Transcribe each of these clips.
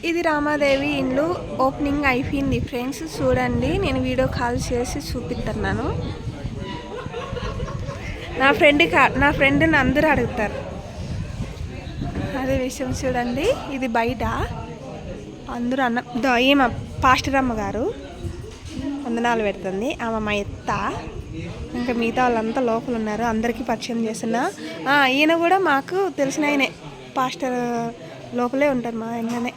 ఇది రామాదేవి ఇండ్లు ఓపెనింగ్ అయిపోయింది ఫ్రెండ్స్. చూడండి, నేను వీడియో కాల్ చేసి చూపిస్తున్నాను. నా ఫ్రెండ్ని అందరూ అడుగుతారు అదే విషయం. చూడండి, ఇది బయట అందరూ ఈమె పాస్టర్ అమ్మగారు వందనాలు పెడుతుంది. ఆమె మా ఎత్త. ఇంకా మిగతా వాళ్ళంతా లోపల ఉన్నారు. అందరికీ పరిచయం చేస్తున్నా. ఈయన కూడా మాకు తెలిసిన ఆయనే, పాస్టర్ లోపలే ఉంటారు మా ఆయననే.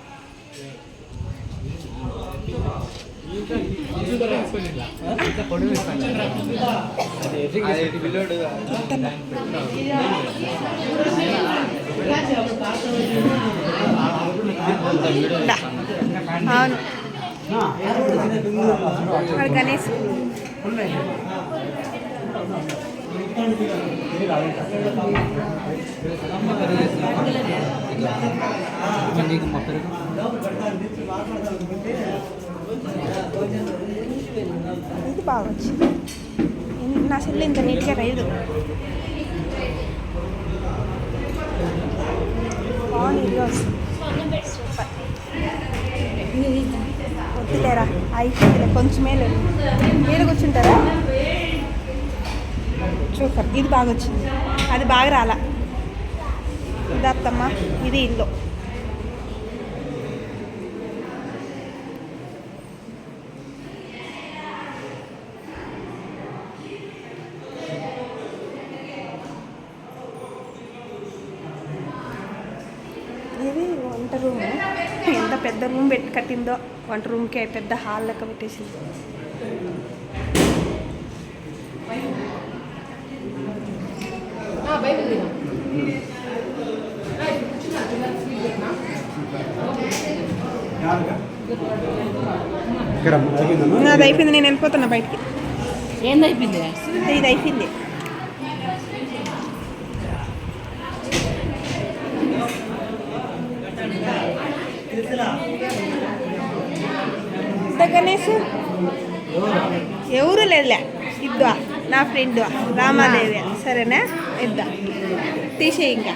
అవును, గణేష్ ఇది బాగా వచ్చింది. నా సెల్ ఇంత నీట్గా రైదు బాగుంది. వద్దులేరా, అయిపోతుందిలే, కొంచెమే లేదు. మీరు కూర్చుంటారా? సూపర్, ఇది బాగా వచ్చింది. అది బాగా రాలా. ఇది అత్తమ్మ, ఇది ఇల్లు. ఇది వంట రూమ్. ఎంత పెద్ద రూమ్ కట్టిందో, వంట రూమ్కి పెద్ద హాల్ లెక్క పెట్టేసింది. అది అయిపోయింది, నేను వెళ్ళిపోతున్నా బయటికి. ఏంది అయిపోయింది? ఇది అయిపోయింది. గణేష్ ఎవరు లేదులే, ఇద్దా నా ఫ్రెండ్ రామాదేవి. సరేనా, ఇద్దా తీసే ఇంకా.